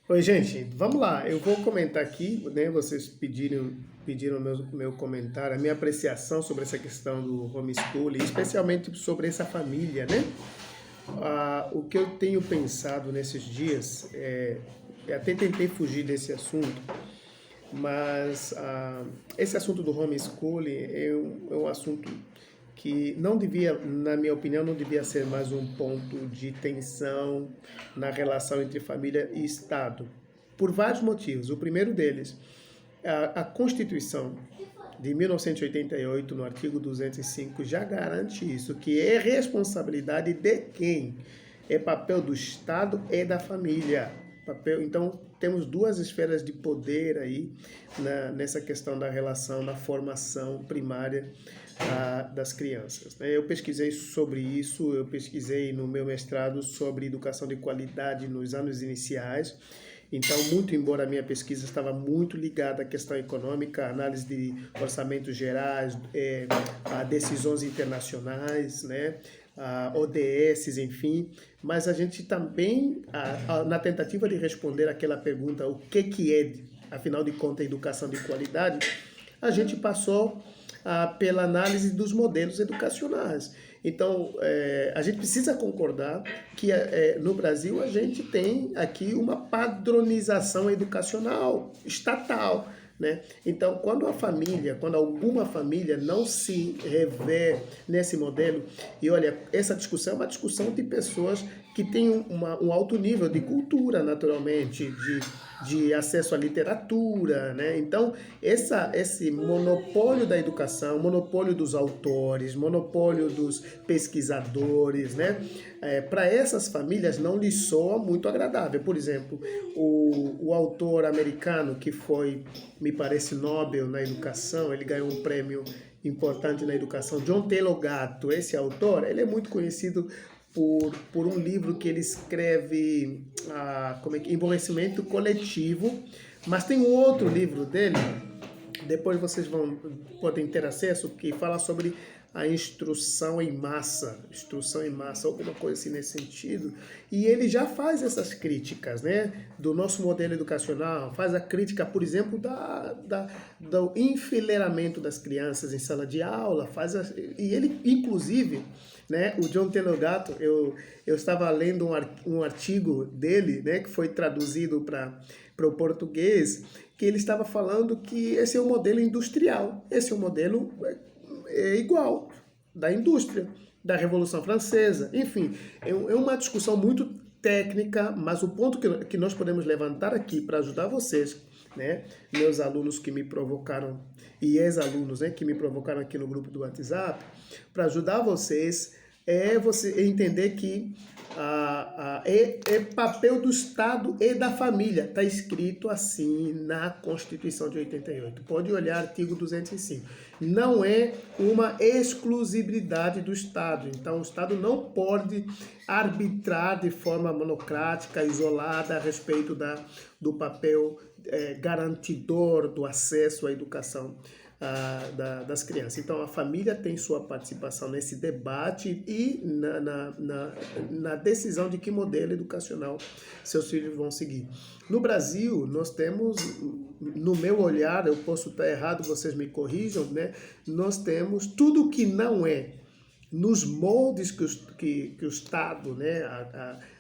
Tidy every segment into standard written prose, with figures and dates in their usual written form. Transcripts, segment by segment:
Oi, gente, vamos lá. Eu vou comentar aqui, né? Vocês pediram meu comentário, a minha apreciação sobre essa questão do homeschooling, especialmente sobre essa família, né? O que eu tenho pensado nesses dias, eu até tentei fugir desse assunto, mas esse assunto do homeschooling é um assunto que não devia, na minha opinião, não devia ser mais um ponto de tensão na relação entre família e Estado, por vários motivos. O primeiro deles, a Constituição de 1988, no artigo 205, já garante isso, que é responsabilidade de quem? É papel do Estado e da família. Então, temos duas esferas de poder aí nessa questão da relação, na formação primária das crianças, né? Eu pesquisei sobre isso, eu pesquisei no meu mestrado sobre educação de qualidade nos anos iniciais. Então, muito embora a minha pesquisa estava muito ligada à questão econômica, análise de orçamentos gerais, a decisões internacionais, né, a ODS, enfim, mas a gente também, na tentativa de responder aquela pergunta, o que é, afinal de contas, educação de qualidade, a gente passou pela análise dos modelos educacionais. Então, a gente precisa concordar que no Brasil a gente tem aqui uma padronização educacional estatal, né? Então, quando alguma família não se revê nesse modelo, e olha, essa discussão é uma discussão de pessoas que têm um alto nível de cultura, naturalmente, de acesso à literatura, né? Então, esse monopólio da educação, monopólio dos autores, monopólio dos pesquisadores, né? Para essas famílias não lhes soa muito agradável. Por exemplo, o autor americano que foi, me parece, Nobel na educação, ele ganhou um prêmio importante na educação, John Taylor Gatto, esse autor, ele é muito conhecido por um livro que ele escreve, Emborrecimento Coletivo, mas tem um outro livro dele, depois vocês podem ter acesso, que fala sobre a instrução em massa, alguma coisa assim nesse sentido, e ele já faz essas críticas, né, do nosso modelo educacional, faz a crítica, por exemplo, do enfileiramento das crianças em sala de aula, e ele, inclusive, né, o John Taylor Gatto, eu estava lendo um artigo dele, né, que foi traduzido para o português, que ele estava falando que esse é o modelo industrial, esse é o modelo igual da indústria, da Revolução Francesa, enfim, é uma discussão muito técnica, mas o ponto que nós podemos levantar aqui para ajudar vocês, né, meus alunos que me provocaram e ex-alunos, né, que me provocaram aqui no grupo do WhatsApp, para ajudar vocês você entender que é papel do Estado e da família. Está escrito assim na Constituição de 88. Pode olhar artigo 205. Não é uma exclusividade do Estado. Então, o Estado não pode arbitrar de forma monocrática, isolada, a respeito do papel garantidor do acesso à educação das crianças. Então, a família tem sua participação nesse debate e na decisão de que modelo educacional seus filhos vão seguir. No Brasil, nós temos, no meu olhar, eu posso estar errado, vocês me corrijam, né? Nós temos tudo que não é nos moldes que o Estado, né,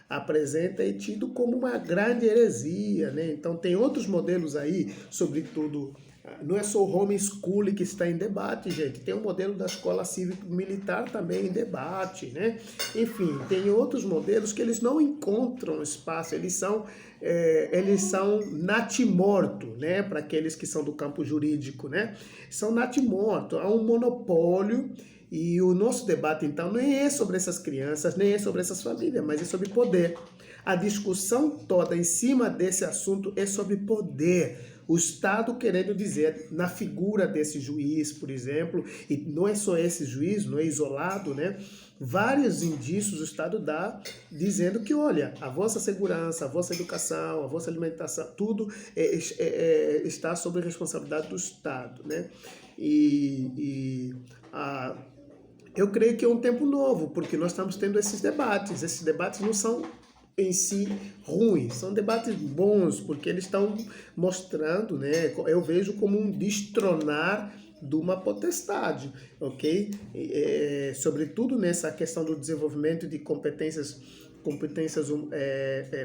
apresenta, é tido como uma grande heresia, né? Então tem outros modelos aí, sobretudo, não é só o homeschooling que está em debate, gente, tem o modelo da escola cívico-militar também em debate, né? Enfim, tem outros modelos que eles não encontram espaço, eles são natimorto, né? Para aqueles que são do campo jurídico, né? São natimorto, há um monopólio. E o nosso debate, então, nem é sobre essas crianças, nem é sobre essas famílias, mas é sobre poder. A discussão toda em cima desse assunto é sobre poder. O Estado querendo dizer, na figura desse juiz, por exemplo, e não é só esse juiz, não é isolado, né? Vários indícios o Estado dá dizendo que, olha, a vossa segurança, a vossa educação, a vossa alimentação, tudo está sob a responsabilidade do Estado, né? Eu creio que é um tempo novo, porque nós estamos tendo esses debates. Esses debates não são em si ruins, são debates bons, porque eles estão mostrando, né? Eu vejo como um destronar de uma potestade, ok? Sobretudo nessa questão do desenvolvimento de competências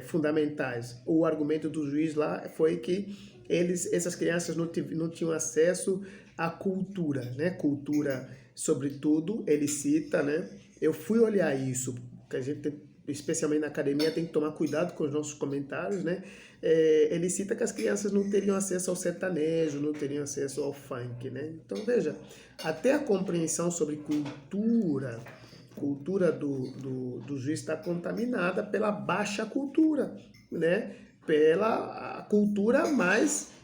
fundamentais. O argumento do juiz lá foi que essas crianças não tinham acesso à cultura, né? Cultura, sobretudo, ele cita, né? Eu fui olhar isso, que a gente, especialmente na academia, tem que tomar cuidado com os nossos comentários, né? Ele cita que as crianças não teriam acesso ao sertanejo, não teriam acesso ao funk, né? Então, veja, até a compreensão sobre cultura do juiz está contaminada pela baixa cultura, né? Pela cultura mais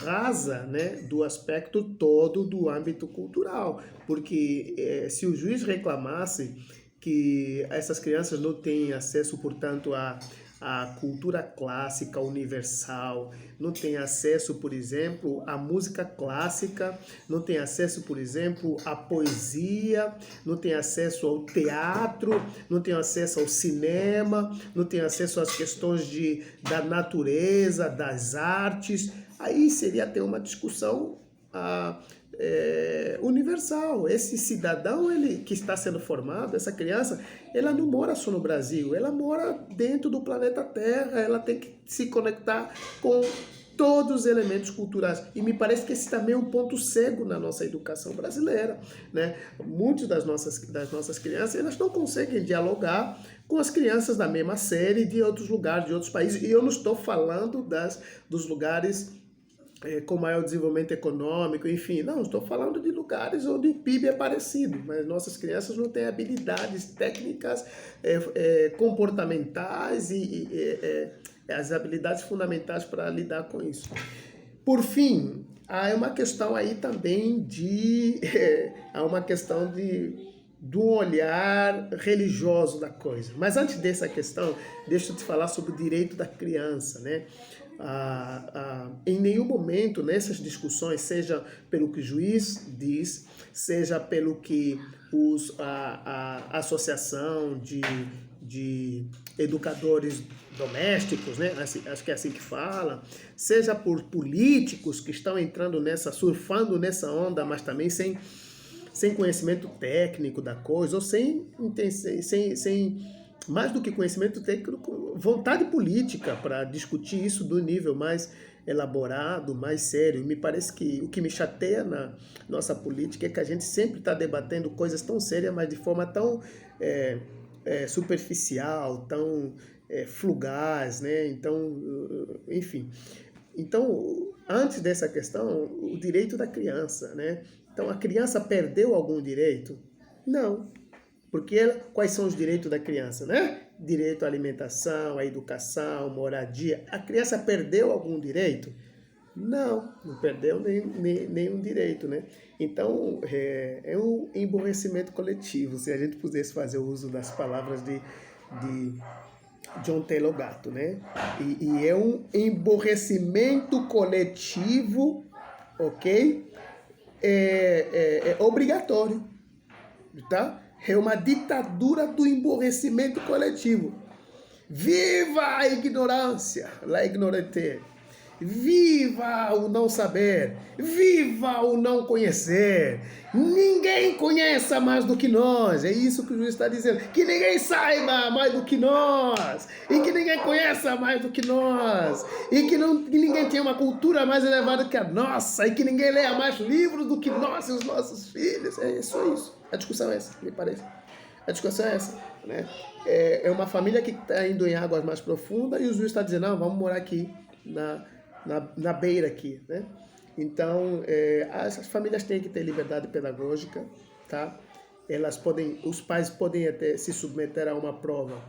rasa, né, do aspecto todo do âmbito cultural, porque se o juiz reclamasse que essas crianças não têm acesso, portanto, à cultura clássica universal, não têm acesso, por exemplo, à música clássica, não têm acesso, por exemplo, à poesia, não têm acesso ao teatro, não têm acesso ao cinema, não têm acesso às questões da natureza, das artes, aí seria até uma discussão universal. Esse cidadão que está sendo formado, essa criança, ela não mora só no Brasil, ela mora dentro do planeta Terra, ela tem que se conectar com todos os elementos culturais. E me parece que esse também é um ponto cego na nossa educação brasileira, né? Muitas das nossas crianças, elas não conseguem dialogar com as crianças da mesma série de outros lugares, de outros países. E eu não estou falando dos lugares com maior desenvolvimento econômico, enfim. Não, estou falando de lugares onde o PIB é parecido, mas nossas crianças não têm habilidades técnicas, comportamentais e as habilidades fundamentais para lidar com isso. Por fim, há uma questão aí também há uma questão de um olhar religioso da coisa. Mas antes dessa questão, deixa eu te falar sobre o direito da criança, né? Em nenhum momento nessas discussões, seja pelo que o juiz diz, seja pelo que a associação de educadores domésticos, né? Acho que é assim que fala, seja por políticos que estão entrando surfando nessa onda, mas também sem conhecimento técnico da coisa, ou sem mais do que conhecimento técnico, vontade política para discutir isso do nível mais elaborado, mais sério. Me parece que o que me chateia na nossa política é que a gente sempre está debatendo coisas tão sérias, mas de forma tão superficial, tão fugaz, né? Então, enfim. Então, antes dessa questão, o direito da criança, né? Então, a criança perdeu algum direito? Não. Porque quais são os direitos da criança, né? Direito à alimentação, à educação, moradia. A criança perdeu algum direito? Não perdeu nenhum direito, né? Então, é um emborrecimento coletivo, se a gente pudesse fazer o uso das palavras de John Taylor Gatto, né? E é um emborrecimento coletivo, ok? Obrigatório, tá? É uma ditadura do emborrecimento coletivo. Viva a ignorância, la ignorante. Viva o não saber. Viva o não conhecer. Ninguém conheça mais do que nós. É isso que o juiz está dizendo. Que ninguém saiba mais do que nós. E que ninguém conheça mais do que nós. E que ninguém tenha uma cultura mais elevada que a nossa. E que ninguém leia mais livros do que nós e os nossos filhos. É só isso. A discussão é essa, me parece. A discussão é essa, né? É uma família que está indo em águas mais profundas e o juiz está dizendo, não, vamos morar aqui, na beira aqui, né? Então, as famílias têm que ter liberdade pedagógica, tá? Os pais podem até se submeter a uma prova.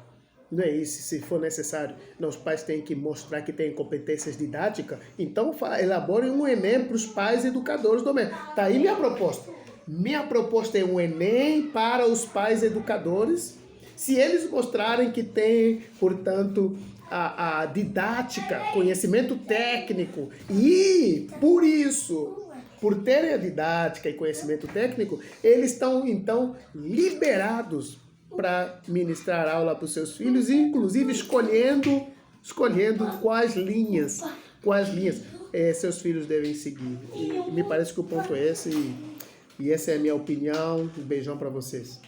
Não é isso, se for necessário. Não, os pais têm que mostrar que têm competências didáticas. Então, elaborem um Enem para os pais educadores domésticos. Tá aí minha proposta. Minha proposta é um Enem para os pais educadores. Se eles mostrarem que têm, portanto, a didática, conhecimento técnico, e por isso, por terem a didática e conhecimento técnico, eles estão, então, liberados para ministrar aula para os seus filhos, inclusive escolhendo quais linhas seus filhos devem seguir. E me parece que o ponto é esse, e essa é a minha opinião. Um beijão para vocês.